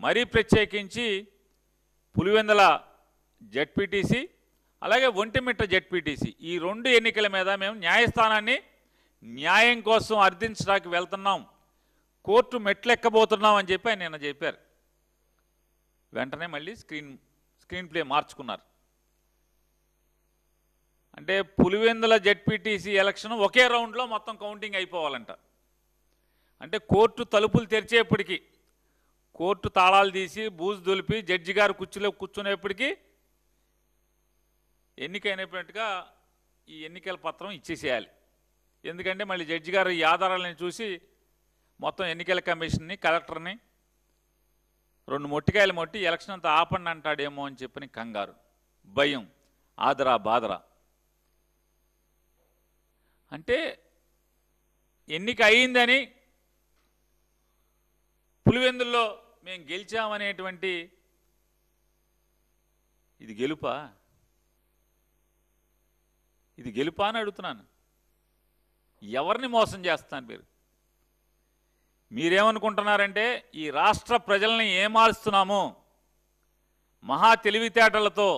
మరీ ప్రత్యేకించి పులివెందుల జెడ్పీటీసీ అలాగే ఒంటిమిట్ట జెడ్పీటీసీ ఈ 2 ఎన్నికల మీద మేము న్యాయస్థానాన్ని న్యాయం కోసం అర్థించడానికి వెళ్తున్నాం, కోర్టు మెట్లెక్కబోతున్నాం అని చెప్పి ఆయన నిన్న చెప్పారు. వెంటనే మళ్ళీ స్క్రీన్ ప్లే మార్చుకున్నారు. అంటే పులివెందుల జెడ్పీటీసీ ఎలక్షన్ ఒకే రౌండ్లో మొత్తం కౌంటింగ్ అయిపోవాలంట. అంటే కోర్టు తలుపులు తెరిచేప్పటికీ, కోర్టు తాళాలు తీసి బూజు దులిపి జడ్జి గారు కుర్చీలో కూర్చునేప్పటికీ ఎన్నికైనట్టుగా ఈ ఎన్నికల పత్రం ఇచ్చేసేయాలి. ఎందుకంటే మళ్ళీ జడ్జి గారు ఈ ఆధారాలను చూసి మొత్తం ఎన్నికల కమిషన్ని, కలెక్టర్ని 2 మొట్టికాయలు మొట్టి ఎలక్షన్ అంతా ఆపండి అంటాడేమో అని చెప్పని కంగారు, భయం, ఆదరా బాదరా. అంటే ఎన్నిక అయిందని పులివెందుల్లో మేము గెలిచామనేటువంటి ఇది గెలుపా? ఇది గెలుపా అని అడుగుతున్నాను. ఎవరిని మోసం చేస్తాను మీరేమనుకుంటున్నారంటే ఈ రాష్ట్ర ప్రజల్ని ఏమారుస్తున్నాము మహా తెలివితేటలతో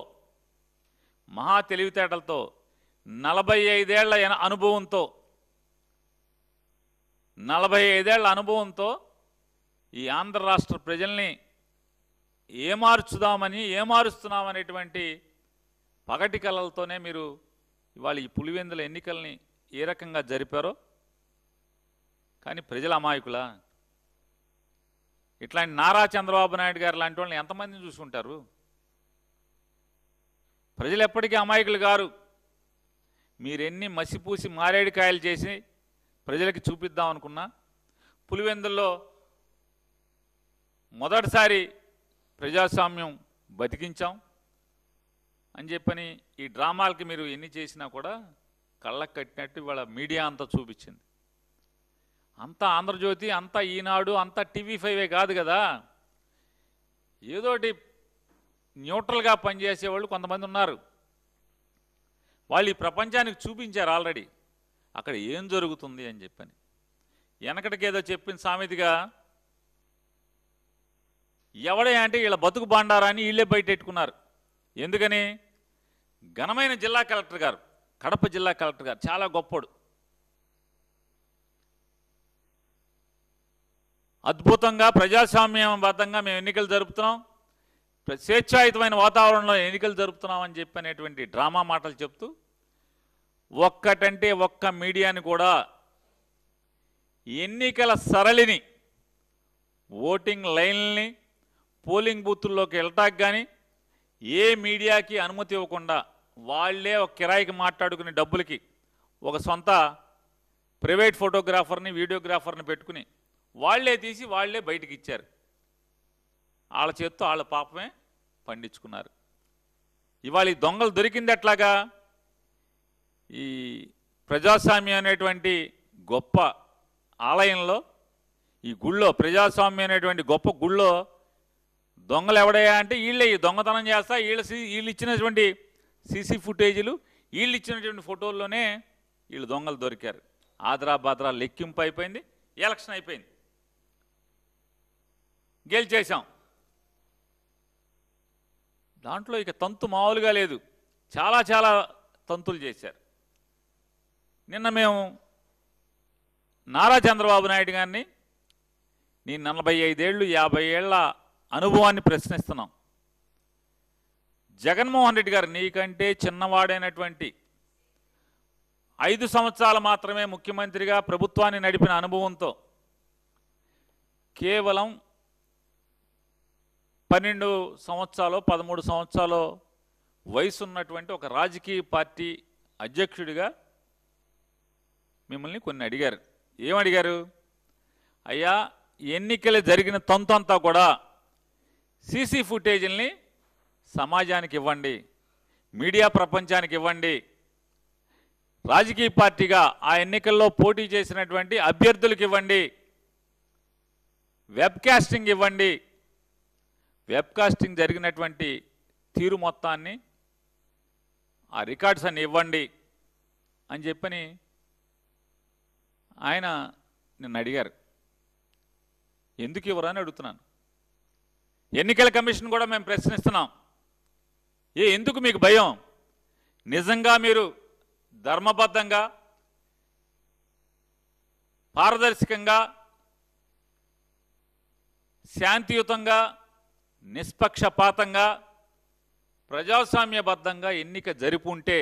45 ఏళ్ల అనుభవంతో 45 ఏళ్ల అనుభవంతో ఈ ఆంధ్ర రాష్ట్ర ప్రజల్ని ఏమారుస్తున్నామనేటువంటి పగటి కళలతోనే మీరు ఇవాళ ఈ పులివెందుల ఎన్నికల్ని ఏ రకంగా జరిపారో. కానీ ప్రజల అమాయకులా? ఇట్లాంటి నారా చంద్రబాబు నాయుడు గారు లాంటి వాళ్ళని ఎంతమందిని చూసుకుంటారు? ప్రజలు ఎప్పటికీ అమాయకులు గారు. మీరెన్ని మసిపూసి మారేడుకాయలు చేసి ప్రజలకి చూపిద్దాం అనుకున్నా, పులివెందుల్లో మొదటిసారి ప్రజాస్వామ్యం బతికించాం అని చెప్పని ఈ డ్రామాలకి మీరు ఎన్ని చేసినా కూడా కళ్ళకు కట్టినట్టు ఇవాళ మీడియా అంతా చూపించింది. అంతా ఆంధ్రజ్యోతి, అంతా ఈనాడు, అంతా TV5 కాదు కదా. ఏదోటి న్యూట్రల్గా పనిచేసేవాళ్ళు కొంతమంది ఉన్నారు. వాళ్ళు ఈ ప్రపంచానికి చూపించారు ఆల్రెడీ అక్కడ ఏం జరుగుతుంది అని చెప్పని. వెనకటికేదో చెప్పిన సామెతగా ఎవడే అంటే వీళ్ళ బతుకు బాండారాన్ని వీళ్ళే బయటెట్టుకున్నారు. ఎందుకని? ఘనమైన జిల్లా కలెక్టర్ గారు, కడప జిల్లా కలెక్టర్ గారు చాలా గొప్పడు, అద్భుతంగా ప్రజాస్వామ్యబద్ధంగా మేము ఎన్నికలు జరుపుతున్నాం, స్వేచ్ఛాయుతమైన వాతావరణంలో ఎన్నికలు జరుపుతున్నాం అని చెప్పనేటువంటి డ్రామా మాటలు చెప్తూ ఒక్కటంటే ఒక్క మీడియాని కూడా ఎన్నికల సరళిని, ఓటింగ్ లైన్లని, పోలింగ్ బూతుల్లోకి వెళ్ళటానికి కానీ ఏ మీడియాకి అనుమతి ఇవ్వకుండా వాళ్ళే ఒక కిరాయికి మాట్లాడుకునే డబ్బులకి ఒక సొంత ప్రైవేట్ ఫోటోగ్రాఫర్ని, వీడియోగ్రాఫర్ని పెట్టుకుని వాళ్లే తీసి వాళ్లే బయటికి ఇచ్చారు. వాళ్ళ చేత్తో వాళ్ళ పాపమే పండించుకున్నారు. ఇవాళ ఈ దొంగలు దొరికింది ఎట్లాగా? ఈ ప్రజాస్వామ్యం అనేటువంటి గొప్ప ఆలయంలో, ఈ గుళ్ళో, ప్రజాస్వామ్యం అనేటువంటి గొప్ప గుళ్ళో దొంగలు ఎవడయ్యా అంటే వీళ్ళే దొంగతనం చేస్తా, వీళ్ళు ఇచ్చినటువంటి సీసీ ఫుటేజీలు, వీళ్ళు ఇచ్చినటువంటి ఫోటోల్లోనే వీళ్ళు దొంగలు దొరికారు. ఆదరా బాదరా లెక్కింపు అయిపోయింది, ఎలక్షన్ అయిపోయింది, గెలిచేశాం. దాంట్లో ఇక తంతు మామూలుగా లేదు, చాలా చాలా తంతులు చేశారు. నిన్న మేము నారా చంద్రబాబు నాయుడు గారిని నీ 45 ఏళ్ళు 50 ఏళ్ల అనుభవాన్ని ప్రశ్నిస్తున్నాం. జగన్మోహన్ రెడ్డి గారు నీకంటే చిన్నవాడైనటువంటి 5 సంవత్సరాలు మాత్రమే ముఖ్యమంత్రిగా ప్రభుత్వాన్ని నడిపిన అనుభవంతో కేవలం 12 సంవత్సరాలు 13 సంవత్సరాలు వయసు ఉన్నటువంటి ఒక రాజకీయ పార్టీ అధ్యక్షుడిగా మిమ్మల్ని కొన్ని అడిగారు. ఏమడిగారు? అయ్యా ఎన్నికలు జరిగిన తంతంతా కూడా సీసీ ఫుటేజీల్ని సమాజానికి ఇవ్వండి, మీడియా ప్రపంచానికి ఇవ్వండి, రాజకీయ పార్టీగా ఆ ఎన్నికల్లో పోటీ చేసినటువంటి అభ్యర్థులకు ఇవ్వండి, వెబ్కాస్టింగ్ ఇవ్వండి, వెబ్కాస్టింగ్ జరిగినటువంటి తీరు మొత్తాన్ని ఆ రికార్డ్స్ అన్ని ఇవ్వండి అని చెప్పని ఆయన నిన్ను అడిగారు. ఎందుకు ఇవ్వరని అడుగుతున్నాను. ఎన్నికల కమిషన్ కూడా మేము ప్రశ్నిస్తున్నాం. ఎందుకు మీకు భయం? నిజంగా మీరు ధర్మబద్ధంగా, పారదర్శకంగా, శాంతియుతంగా, నిష్పక్షపాతంగా, ప్రజాస్వామ్యబద్ధంగా ఎన్నిక జరుపుంటే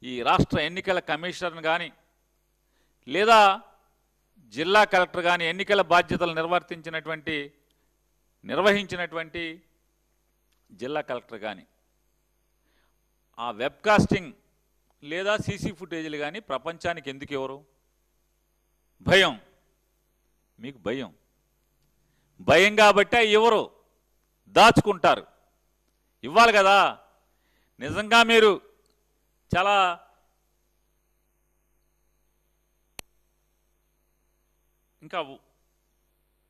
ఈ రాష్ట్ర ఎన్నికల కమిషనర్ కానీ లేదా జిల్లా కలెక్టర్ కానీ ఎన్నికల బాధ్యతలు నిర్వహించినటువంటి జిల్లా కలెక్టర్ కానీ ఆ వెబ్కాస్టింగ్ లేదా సీసీ ఫుటేజీలు కానీ ప్రపంచానికి ఎందుకు ఇవ్వరు? భయం. మీకు భయం కాబట్టి ఇవ్వరు, దాచుకుంటారు. ఇవ్వాలి కదా. నిజంగా మీరు చాలా ఇంకా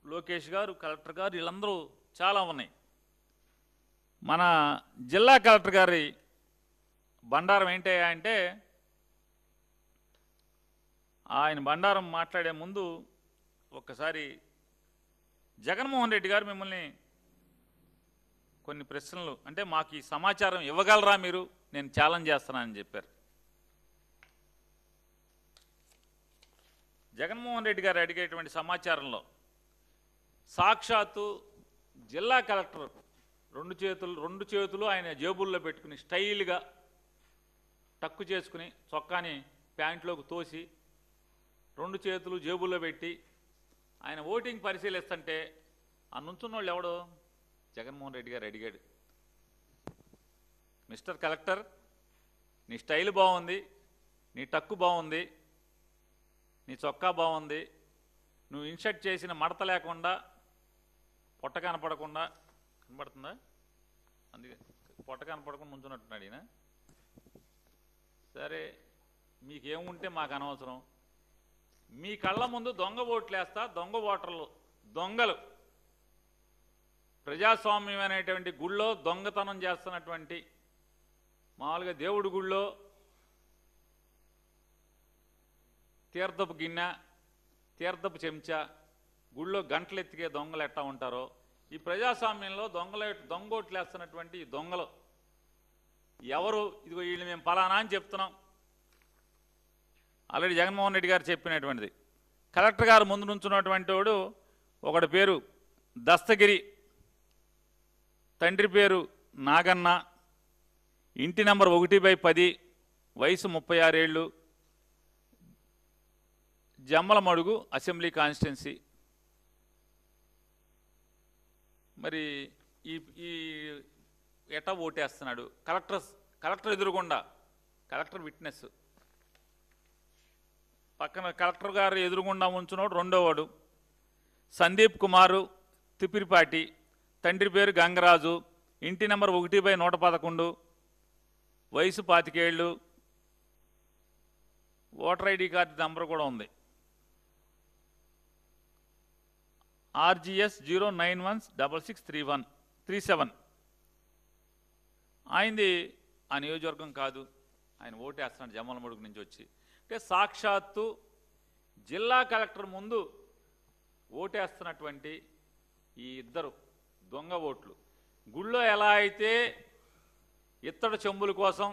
లోకేష్ గారు, కలెక్టర్ గారు, వీళ్ళందరూ చాలా ఉన్నాయి. మన జిల్లా కలెక్టర్ గారి బండారం ఏంటయ్యా అంటే, ఆయన బండారం మాట్లాడే ముందు ఒక్కసారి జగన్మోహన్ రెడ్డి గారు మిమ్మల్ని కొన్ని ప్రశ్నలు, అంటే మాకు ఈ సమాచారం ఇవ్వగలరా మీరు, నేను ఛాలెంజ్ చేస్తున్నానని చెప్పారు. జగన్మోహన్ రెడ్డి గారు అడిగేటువంటి సమాచారంలో సాక్షాత్తు జిల్లా కలెక్టర్ రెండు చేతులు ఆయన జేబుల్లో పెట్టుకుని స్టైల్గా టక్కు చేసుకుని చొక్కాని ప్యాంట్లోకి తోసి 2 చేతులు జేబుల్లో పెట్టి ఆయన ఓటింగ్ పరిశీలిస్తుంటే ఆ నుంచున్న వాళ్ళు ఎవడో జగన్మోహన్ రెడ్డి గారు అడిగాడు, మిస్టర్ కలెక్టర్, నీ స్టైల్ బాగుంది, నీ టక్కు బాగుంది, నీ చొక్కా బాగుంది, నువ్వు ఇన్షర్ట్ చేసిన మడత లేకుండా పొట్ట కనపడకుండా, కనపడుతుందా? అందుకే పొట్ట కనపడకుండా నుంచున్నట్టున్నాడు ఈయన. సరే, మీకేముంటే మాకు అనవసరం. మీ కళ్ళ ముందు దొంగ ఓట్లు వేస్తా, దొంగ ఓటర్లు, దొంగలు ప్రజాస్వామ్యం అనేటువంటి గుళ్ళో దొంగతనం చేస్తున్నటువంటి, మామూలుగా దేవుడి గుళ్ళో తీర్థపు గిన్నె, తీర్థపు చెంచా, గుళ్ళో గంటలు ఎత్తికే దొంగలు ఎట్టా ఉంటారో, ఈ ప్రజాస్వామ్యంలో దొంగోట్లు వేస్తున్నటువంటి ఈ దొంగలు ఎవరు? ఇదిగో వీళ్ళు మేము పలానా అని చెప్తున్నాం. ఆల్రెడీ జగన్మోహన్ రెడ్డి గారు చెప్పినటువంటిది. కలెక్టర్ గారు ముందు నుంచున్నటువంటి వాడు ఒకటి పేరు దస్తగిరి, తండ్రి పేరు నాగన్న, ఇంటి నంబర్ 1/10, వయసు 36 ఏళ్ళు, జమ్మలమడుగు అసెంబ్లీ కాన్స్టిట్యున్సీ. మరి ఈ ఎటా ఓటేస్తున్నాడు? కలెక్టర్ ఎదురుగుండా, కలెక్టర్ విట్నెస్ పక్కన కలెక్టర్ గారు ఎదురుగుండా ఉంచున్నాడు రెండోవాడు సందీప్ కుమారు తిప్పిరిపాటి, తండ్రి పేరు గంగరాజు, ఇంటి నెంబర్ 1/111, వయసు 25 ఏళ్ళు, ఓటర్ ఐడి కార్డు నెంబర్ కూడా ఉంది, RGS 0916637. ఆయనది ఆ నియోజకవర్గం కాదు, ఆయన ఓటేస్తున్నాడు జమ్మలమడుగు నుంచి వచ్చి. అంటే సాక్షాత్తు జిల్లా కలెక్టర్ ముందు ఓటేస్తున్నటువంటి ఈ ఇద్దరు దొంగ ఓట్లు. గుళ్ళో ఎలా అయితే ఇత్తడి చెంబుల కోసం,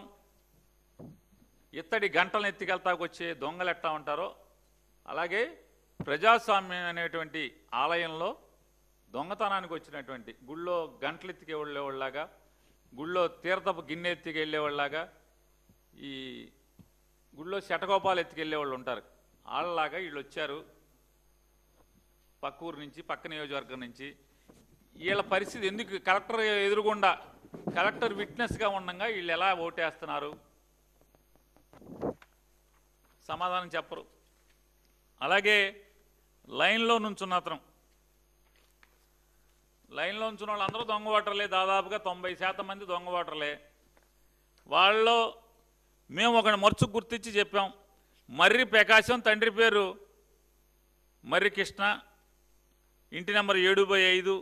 ఇత్తడి గంటలను ఎత్తికెళ్తాకొచ్చే దొంగలు ఎట్టా ఉంటారో, అలాగే ప్రజాస్వామ్యం అనేటువంటి ఆలయంలో దొంగతనానికి వచ్చినటువంటి, గుళ్ళో గంటలు ఎత్తికి వెళ్ళేవాళ్ళలాగా, గుళ్ళో తీర్థపు గిన్నె ఎత్తికి వెళ్ళేవాళ్ళలాగా, ఈ గుళ్ళో శటగోపాలు ఎత్తికెళ్ళేవాళ్ళు ఉంటారు, వాళ్ళలాగా వీళ్ళు వచ్చారు పక్క ఊరు నుంచి, పక్క నియోజకవర్గం నుంచి. వీళ్ళ పరిస్థితి ఎందుకు? కలెక్టర్ ఎదురుగుండా, కలెక్టర్ విట్నెస్గా ఉండగా వీళ్ళు ఎలా ఓటేస్తున్నారు? సమాధానం చెప్పరు. అలాగే లైన్లో నుంచున్న అతను, లైన్లో ఉంచిన వాళ్ళు అందరూ దొంగ ఓటర్లే, దాదాపుగా 90% మంది దొంగ ఓటర్లే. వాళ్ళలో మేము ఒక మరుచుకు గుర్తించి చెప్పాం, మర్రి ప్రకాశం, తండ్రి పేరు మర్రి కృష్ణ, ఇంటి నెంబర్ 7/5,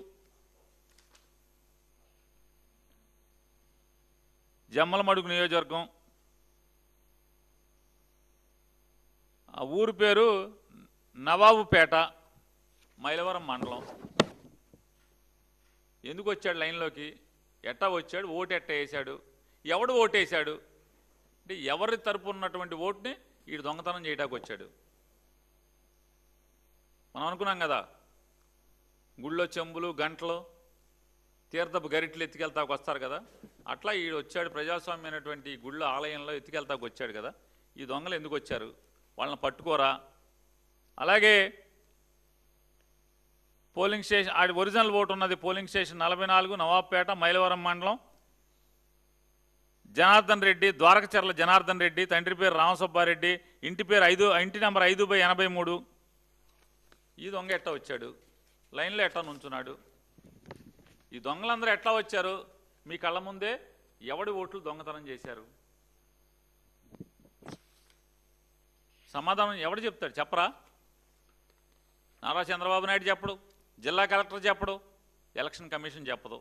జమ్మలమడుగు నియోజకవర్గం, ఆ ఊరు పేరు నవాబుపేట, మైలవరం మండలం. ఎందుకు వచ్చాడు లైన్లోకి, ఎట్టా వచ్చాడు, ఓటు ఎట్టా వేశాడు, ఎవడు ఓటేశాడు అంటే ఎవరి తరపు ఉన్నటువంటి ఓటుని వీడు దొంగతనం చేయడానికి వచ్చాడు. మనం అనుకున్నాం కదా, గుళ్ళో చెంబులు గంటలు తీర్థపు గరిట్లు ఎత్తుకెళ్తాకు వస్తారు కదా, అట్లా ఈడు వచ్చాడు ప్రజాస్వామ్యం అనేటువంటి గుళ్ళో ఆలయంలో ఎత్తుకెళ్తాకు వచ్చాడు కదా. ఈ దొంగలు ఎందుకు వచ్చారు, వాళ్ళని పట్టుకోరా. అలాగే పోలింగ్ స్టేషన్ ఆడి ఒరిజినల్ ఓటు ఉన్నది పోలింగ్ స్టేషన్ 44 నవాబ్పేట మైలవరం మండలం. జనార్దన్ రెడ్డి, ద్వారకచర్ల జనార్దన్ రెడ్డి, తండ్రి పేరు రామసుబ్బారెడ్డి, ఇంటి నెంబర్ 5/83. ఈ దొంగ ఎట్టా వచ్చాడు, లైన్లో ఎట్టా నుంచున్నాడు. ఈ దొంగలందరూ ఎట్లా వచ్చారు, మీ కళ్ళ ముందే ఎవడి ఓట్లు దొంగతనం చేశారు. సమాధానం ఎవడు చెప్తాడు, చెప్పరా. నారా చంద్రబాబు నాయుడు చెప్పడు, జిల్లా కలెక్టర్ చెప్పడు, ఎలక్షన్ కమిషన్ చెప్పదు.